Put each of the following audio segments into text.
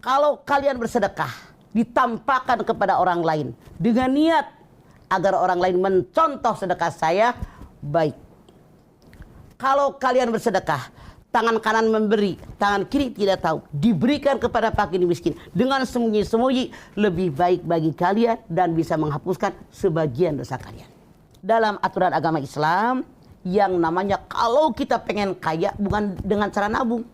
Kalau kalian bersedekah, ditampakkan kepada orang lain dengan niat agar orang lain mencontoh sedekah saya, baik. Kalau kalian bersedekah, tangan kanan memberi, tangan kiri tidak tahu, diberikan kepada fakir miskin dengan sembunyi-sembunyi, lebih baik bagi kalian dan bisa menghapuskan sebagian dosa kalian. Dalam aturan agama Islam, yang namanya kalau kita pengen kaya bukan dengan cara nabung.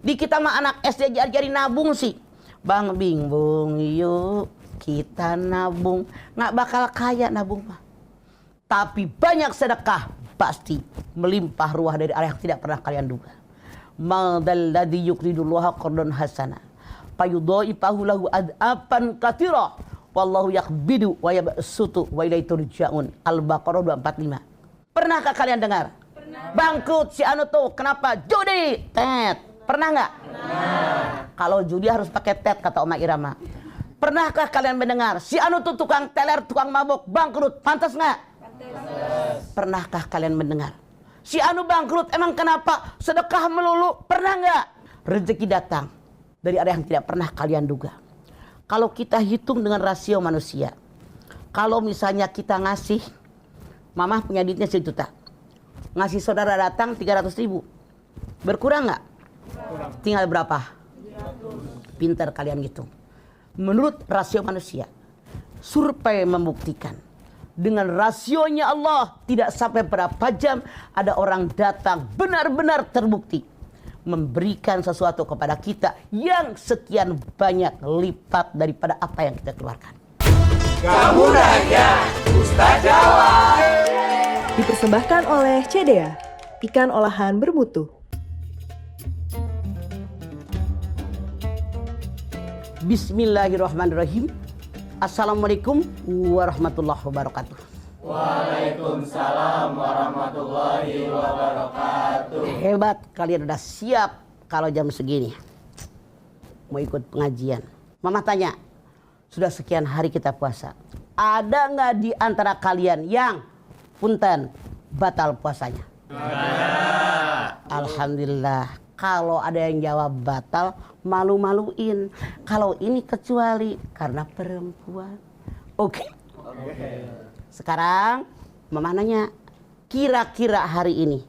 Di kita mah anak SD jari-jari nabung sih. Bang bingung yuk kita nabung. Nggak bakal kaya nabung mah. Tapi banyak sedekah pasti melimpah ruah dari arah yang tidak pernah kalian duga. Madalladzi yuqridullaha qardan hasana fayudhaifahu lahu ad'afan katsira wallahu yaqbidu wa yabsutu wa ilaihi turja'un. Al-Baqarah 245. Pernahkah kalian dengar? Pernah. Bangkrut si anu tuh kenapa? Judi. Tet. Pernah nggak? Pernah. Kalau judi harus pakai tet kata Oma Irama. Pernahkah kalian mendengar si anu tuh tukang teler, tukang mabuk bangkrut? Pantas nggak? Pantas. Pernahkah kalian mendengar si anu bangkrut emang kenapa? Sedekah melulu. Pernah nggak? Rezeki datang dari arah yang tidak pernah kalian duga. Kalau kita hitung dengan rasio manusia, kalau misalnya kita ngasih, mama punya duitnya 1 juta, ngasih saudara datang 300.000, berkurang nggak? Tinggal berapa? Pintar kalian gitu. Menurut rasio manusia, survei membuktikan dengan rasionya Allah tidak sampai berapa jam ada orang datang benar-benar terbukti memberikan sesuatu kepada kita yang sekian banyak lipat daripada apa yang kita keluarkan. Kamu nanya, Ustaz jawab. Dipersembahkan oleh CDA, ikan olahan bermutu. Bismillahirrahmanirrahim. Assalamualaikum warahmatullahi wabarakatuh. Waalaikumsalam warahmatullahi wabarakatuh. Hebat, kalian udah siap kalau jam segini mau ikut pengajian. Mama tanya, sudah sekian hari kita puasa, ada nggak di antara kalian yang punten batal puasanya? Ada. Alhamdulillah. Kalau ada yang jawab batal, malu-maluin. Kalau ini kecuali karena perempuan. Oke. Sekarang Mama nanya, kira-kira hari ini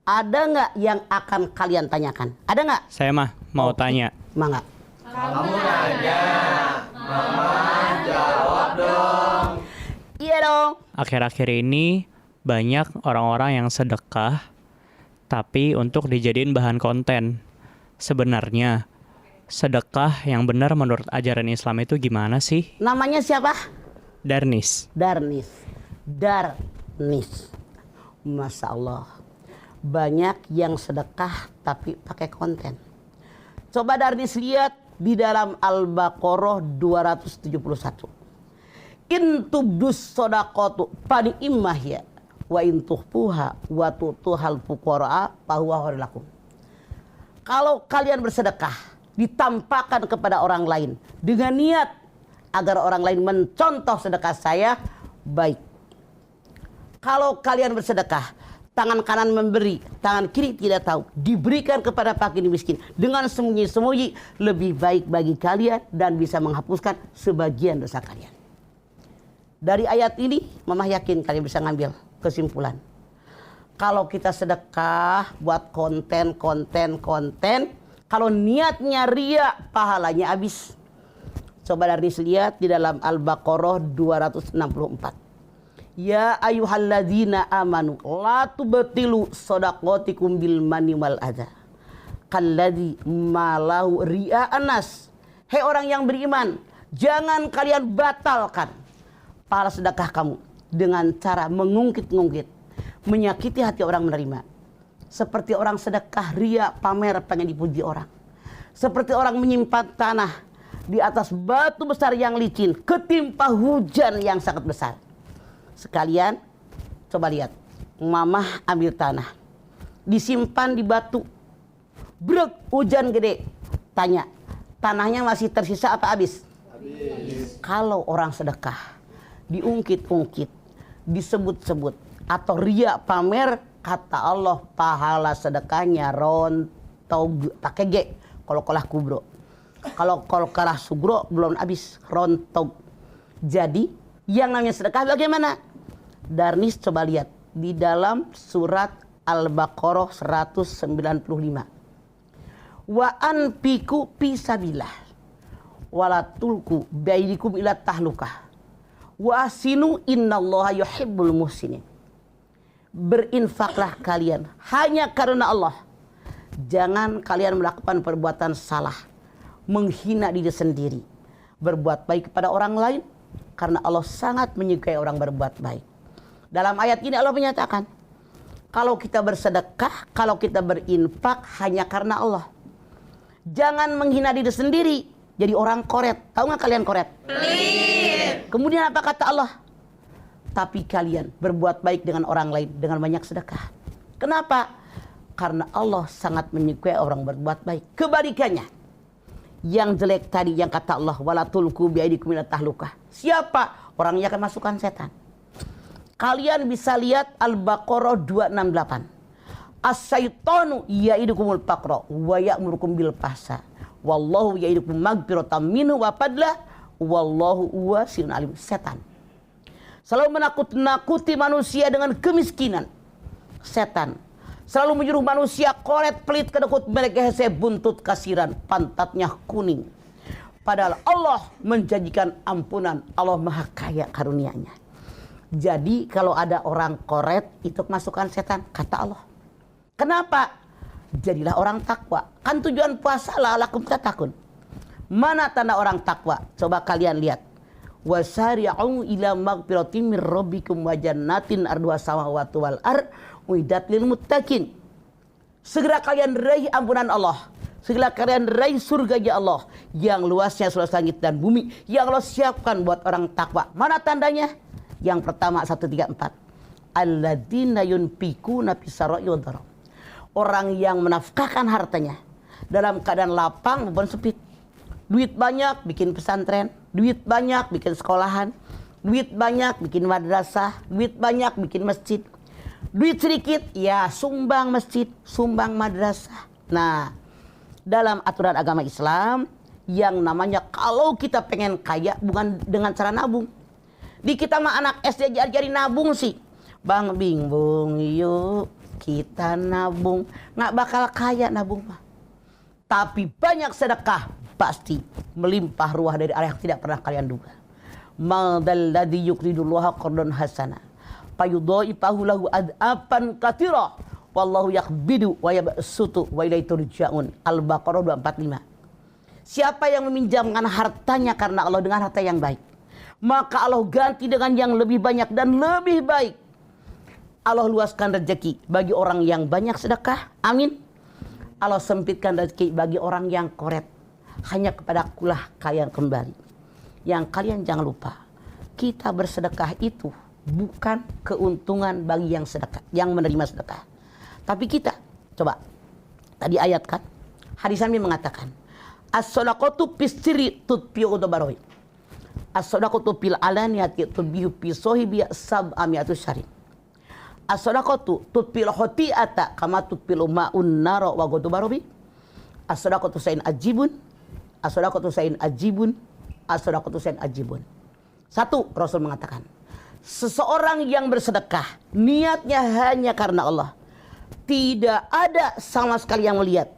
ada nggak yang akan kalian tanyakan? Ada nggak? Saya mah mau tanya. Mangga. Kamu nanya, Mama jawab dong. Iya dong. Akhir-akhir ini banyak orang-orang yang sedekah tapi untuk dijadiin bahan konten. Sebenarnya sedekah yang benar menurut ajaran Islam itu gimana sih? Namanya siapa? Darnis. Darnis. Masya Allah. Banyak yang sedekah tapi pakai konten. Coba Darnis lihat di dalam Al-Baqarah 271. In tubdus sodaqatu pani immahya wa in tuhfuha wa tutuhal fuqara fahuwa khairul lakum. Kalau kalian bersedekah, ditampakkan kepada orang lain dengan niat agar orang lain mencontoh sedekah saya, baik. Kalau kalian bersedekah, tangan kanan memberi, tangan kiri tidak tahu, diberikan kepada fakir miskin dengan sembunyi-sembunyi, lebih baik bagi kalian dan bisa menghapuskan sebagian dosa kalian. Dari ayat ini, Mama yakin kalian bisa ngambil kesimpulan. Kalau kita sedekah buat konten, kalau niatnya ria, pahalanya habis. Coba dari lihat di dalam Al-Baqarah 264. Ya ayyuhalladzina amanu la tubtilu shadaqatikum bil manni wal adza kalladzi malahu ria'an nas. Hei orang yang beriman, jangan kalian batalkan pahala sedekah kamu dengan cara mengungkit-ungkit, menyakiti hati orang menerima. Seperti orang sedekah ria, pamer, pengen dipuji orang. Seperti orang menyimpan tanah di atas batu besar yang licin, ketimpa hujan yang sangat besar. Sekalian, coba lihat. Mamah ambil tanah, disimpan di batu. Brek, hujan gede. Tanya, tanahnya masih tersisa apa habis? Habis. Kalau orang sedekah, diungkit-ungkit, disebut-sebut, atau ria pamer, kata Allah pahala sedekahnya rontog pakai G, kalau kubro. Kalau kolkarah sugro belum habis rontok. Jadi yang namanya sedekah bagaimana? Darnis coba lihat di dalam surat Al-Baqarah 195. Wa anfiqu fi sabilillah wala tulku biaidikum ila tahlukah wa asinu innallaha yuhibbul muhsinin. Berinfaklah kalian hanya karena Allah. Jangan kalian melakukan perbuatan salah, menghina diri sendiri. Berbuat baik kepada orang lain karena Allah sangat menyukai orang berbuat baik. Dalam ayat ini Allah menyatakan, kalau kita bersedekah, kalau kita berinfak hanya karena Allah. Jangan menghina diri sendiri, jadi orang koret. Tahu nggak kalian koret? Pelit. Kemudian apa kata Allah? Tapi kalian berbuat baik dengan orang lain dengan banyak sedekah. Kenapa? Karena Allah sangat menyukai orang berbuat baik. Kebalikannya, yang jelek tadi yang kata Allah, wala tulku biaidikum ila tahlukah. Siapa? Orangnya akan masukkan setan. Kalian bisa lihat Al-Baqarah 268. As-syaitanu ya'idukumul faqra wa ya'murukum bil fahsya. Wallahu ya'idukum magfiratan minhu wa fadlah. Wallahu wasi'un alim. Setan selalu menakut-nakuti manusia dengan kemiskinan. Setan selalu menyuruh manusia koret pelit kedekut mereka hese buntut kasiran, pantatnya kuning. Padahal Allah menjanjikan ampunan. Allah maha kaya karunia-Nya. Jadi kalau ada orang koret itu kemasukan setan kata Allah. Kenapa? Jadilah orang takwa. Kan tujuan puasa la'allakum tattaqun. Mana tanda orang takwa? Coba kalian lihat. Wasari'u ila magfiratin mir rabbikum wa jannatin arduha samawati wal ard uiddat lil muttaqin. Segera kalian raih ampunan Allah. Segera kalian raih surganya Allah yang luasnya seluas langit dan bumi, yang Allah siapkan buat orang takwa. Mana tandanya? Yang pertama 134. Alladzina yunfikuna fis sarai wad dharra. Orang yang menafkahkan hartanya dalam keadaan lapang maupun sempit. Duit banyak bikin pesantren, duit banyak bikin sekolahan, duit banyak bikin madrasah, duit banyak bikin masjid. Duit sedikit ya sumbang masjid, sumbang madrasah. Nah, dalam aturan agama Islam yang namanya kalau kita pengen kaya bukan dengan cara nabung. Di kita mah anak SD diajari nabung sih. Bang bingung yuk kita nabung. Nggak bakal kaya nabung mah. Tapi banyak sedekah pasti melimpah ruah dari arah yang tidak pernah kalian duga. Madalladzi yuqridullaha qardan hasana fayudhaifahu lahu ad'afan katsira wallahu yaqbidu wa yabsutu wa ilaihi turja'un. Al-Baqarah 245. Siapa yang meminjamkan hartanya karena Allah dengan harta yang baik, maka Allah ganti dengan yang lebih banyak dan lebih baik. Allah luaskan rezeki bagi orang yang banyak sedekah. Amin. Allah sempitkan rezeki bagi orang yang koret. Hanya kepada Akulah kalian kembali. Yang kalian jangan lupa, kita bersedekah itu bukan keuntungan bagi yang sedekah, yang menerima sedekah. Tapi kita, coba, tadi ayat kan, hadis Nabi mengatakan, as-shadaqatu fis-sirri tutfi'u dzabarawi. As-shadaqatu fil alaniyati tudbihu fi sahibi sab'ami'atu syahrin. As-shadaqatu tutfil khati'ata kama tutfil ma'un nara wa ghadabarabi. As-shadaqatu sayin ajibun. As-shadaqatu sayin ajibun. As-shadaqatu sayin ajibun. Satu, Rasul mengatakan, seseorang yang bersedekah niatnya hanya karena Allah, tidak ada sama sekali yang melihat.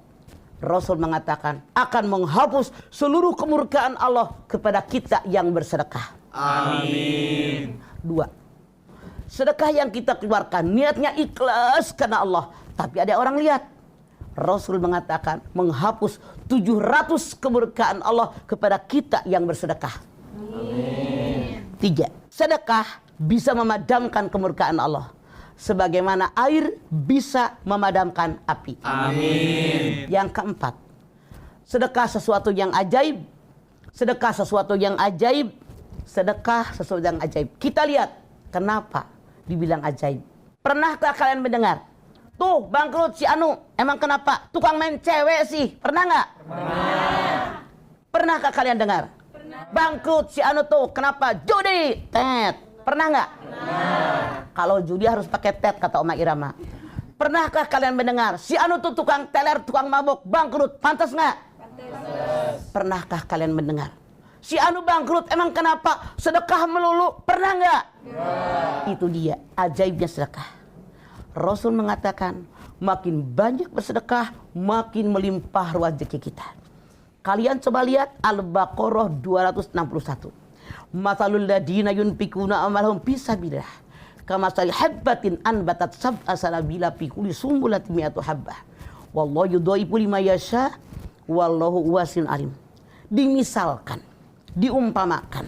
Rasul mengatakan akan menghapus seluruh kemurkaan Allah kepada kita yang bersedekah. Amin. Dua, sedekah yang kita keluarkan niatnya ikhlas karena Allah, tapi ada orang lihat. Rasul mengatakan menghapus 700 kemurkaan Allah kepada kita yang bersedekah. Amin. Tiga, sedekah bisa memadamkan kemurkaan Allah, sebagaimana air bisa memadamkan api. Amin. Yang keempat, sedekah sesuatu yang ajaib. Sedekah sesuatu yang ajaib. Sedekah sesuatu yang ajaib. Kita lihat kenapa dibilang ajaib. Pernahkah kalian mendengar? Tuh bangkrut si Anu, emang kenapa? Tukang main cewek sih, pernah nggak? Pernah. Pernahkah kalian dengar? Pernah. Bangkrut si Anu tuh, kenapa? Judi, tet. Pernah nggak? Pernah. Kalau judi harus pakai tet kata Oma Irama. Pernahkah kalian mendengar si Anu tuh tukang teler, tukang mabuk, bangkrut, pantas nggak? Pantas. Pernahkah kalian mendengar? Si anu bangkrut, emang kenapa? Sedekah melulu, pernah nggak? Itu dia ajaibnya sedekah. Rasul mengatakan, makin banyak bersedekah, makin melimpah ruah rezeki kita. Kalian coba lihat Al-Baqarah 261. Matsalul ladina yunfikuna amalahum fisabilillah kamatsali habbatin anbatat sab'a sanabila fi kulli sumbulatin mi'atu habbah. Wallahu yudhaifu liman yasha wallahu wasi'un alim. Dimisalkan, diumpamakan,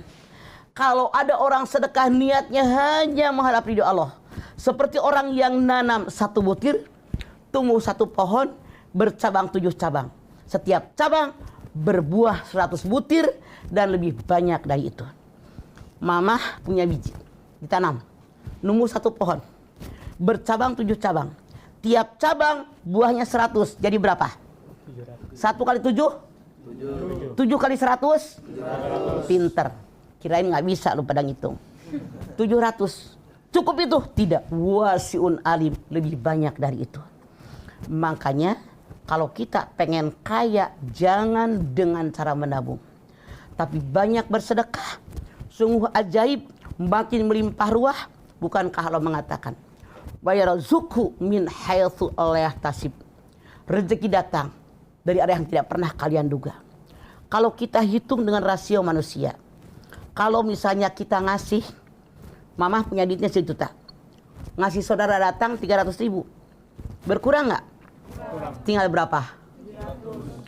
kalau ada orang sedekah niatnya hanya mengharap ridho Allah, seperti orang yang nanam 1 butir, tumbuh 1 pohon, bercabang 7 cabang. Setiap cabang berbuah 100 butir dan lebih banyak dari itu. Mamah punya biji, ditanam, numbuh 1 pohon, bercabang 7 cabang. Tiap cabang buahnya 100, jadi berapa? 1 kali 7? 7 kali 100? Pinter. Kirain nggak bisa lu pada ngitung. 700. Cukup itu? Tidak. Wasi'un alim, lebih banyak dari itu. Makanya kalau kita pengen kaya, jangan dengan cara menabung, tapi banyak bersedekah. Sungguh ajaib, makin melimpah ruah. Bukankah Allah mengatakan, wa yarzuqhu min haitsu la yahtasib. Rezeki datang dari arah yang tidak pernah kalian duga. Kalau kita hitung dengan rasio manusia, kalau misalnya kita ngasih, mama punya duitnya 1 juta, ngasih saudara datang 300.000, berkurang nggak? Tinggal berapa?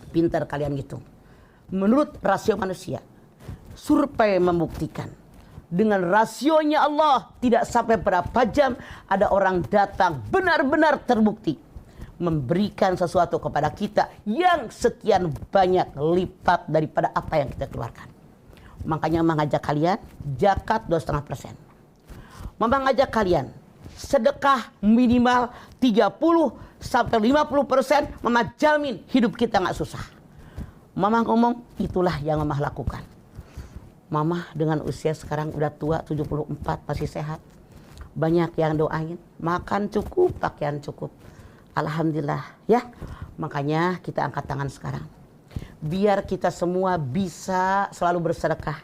Pintar kalian gitu. Menurut rasio manusia, survei membuktikan dengan rasionya Allah, tidak sampai berapa jam ada orang datang benar-benar terbukti memberikan sesuatu kepada kita yang sekian banyak lipat daripada apa yang kita keluarkan. Makanya mengajak kalian zakat 2,5%. Mama ngajak kalian sedekah minimal 30-50%. Mama jamin hidup kita nggak susah. Mama ngomong, itulah yang Mama lakukan. Mama dengan usia sekarang udah tua, 74, masih sehat. Banyak yang doain, makan cukup, pakaian cukup. Alhamdulillah ya. Makanya kita angkat tangan sekarang. Biar kita semua bisa selalu bersedekah,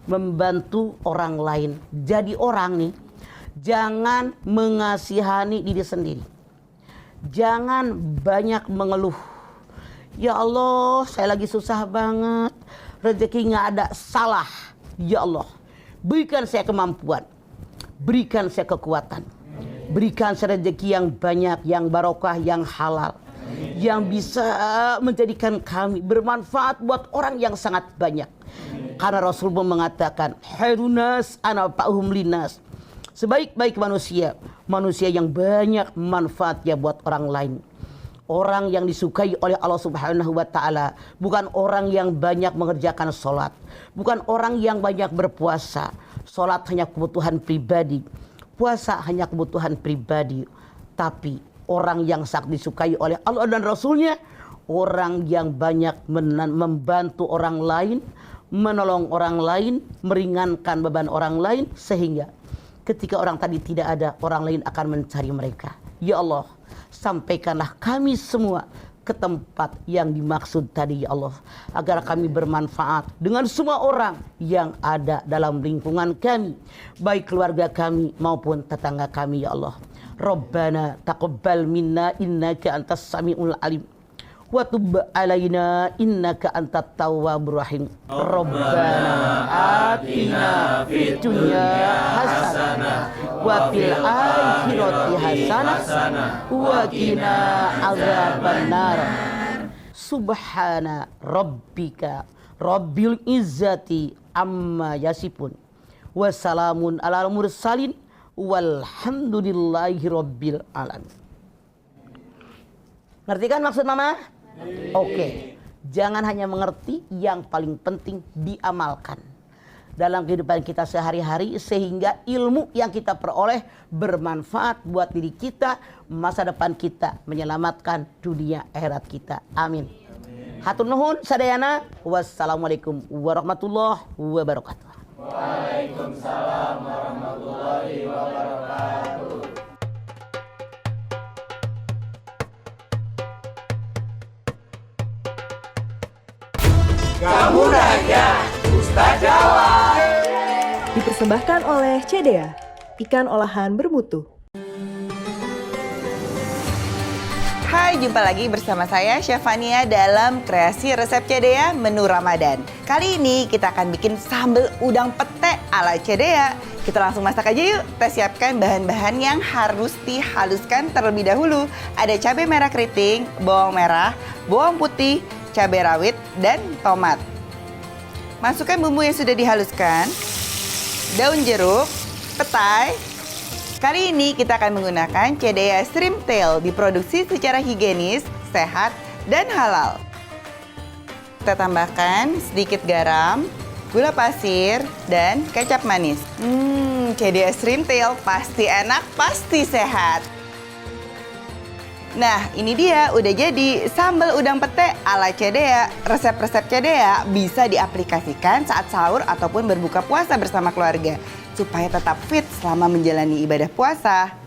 membantu orang lain. Jadi orang nih, jangan mengasihani diri sendiri. Jangan banyak mengeluh. Ya Allah, saya lagi susah banget, rezeki nggak ada. Salah. Ya Allah, berikan saya kemampuan, berikan saya kekuatan, berikan saya rezeki yang banyak, yang barokah, yang halal, yang bisa menjadikan kami bermanfaat buat orang yang sangat banyak. Karena Rasulullah mengatakan, khairunas anfa'uhum linnas. Sebaik-baik manusia, manusia yang banyak manfaatnya buat orang lain. Orang yang disukai oleh Allah Subhanahu wa ta'ala bukan orang yang banyak mengerjakan sholat, bukan orang yang banyak berpuasa. Sholat hanya kebutuhan pribadi, puasa hanya kebutuhan pribadi. Tapi orang yang sangat disukai oleh Allah dan Rasulnya, orang yang banyak membantu orang lain, menolong orang lain, meringankan beban orang lain, sehingga ketika orang tadi tidak ada, orang lain akan mencari mereka. Ya Allah, sampaikanlah kami semua ke tempat yang dimaksud tadi ya Allah, agar kami bermanfaat dengan semua orang yang ada dalam lingkungan kami, baik keluarga kami maupun tetangga kami ya Allah. Rabbana taqabbal minna innaka antas samiul alim wa tub alaina innaka antat tawwabur rahim. Rabbana atina fid dunya hasanah wa fil akhirati hasanah wa qina adzabannar. Subhana rabbika rabbil izzati amma yasifun wa salamun alal mursalin walhamdulillahi rabbil alamin. Ngerti kan maksud mama? Oke. Jangan hanya mengerti, yang paling penting diamalkan dalam kehidupan kita sehari-hari, sehingga ilmu yang kita peroleh bermanfaat buat diri kita, masa depan kita, menyelamatkan dunia akhirat kita. Amin. Hatur nuhun sadayana. Wassalamualaikum warahmatullahi wabarakatuh. Waalaikumsalam warahmatullahi wabarakatuh. Gak Dipersembahkan oleh CDA, ikan olahan bermutu. Hai, jumpa lagi bersama saya Chef Fania dalam kreasi resep CDA menu Ramadan. Kali ini kita akan bikin sambal udang pete ala CDA. Kita langsung masak aja yuk. Kita siapkan bahan-bahan yang harus dihaluskan terlebih dahulu. Ada cabai merah keriting, bawang merah, bawang putih, cabai rawit, dan tomat. Masukkan bumbu yang sudah dihaluskan, daun jeruk, petai. Kali ini kita akan menggunakan CDA Shrimp Tail, diproduksi secara higienis, sehat, dan halal. Kita tambahkan sedikit garam, gula pasir, dan kecap manis. CDA Shrimp Tail pasti enak, pasti sehat. Nah, ini dia udah jadi sambal udang pete ala CDA. Resep-resep CDA bisa diaplikasikan saat sahur ataupun berbuka puasa bersama keluarga supaya tetap fit selama menjalani ibadah puasa.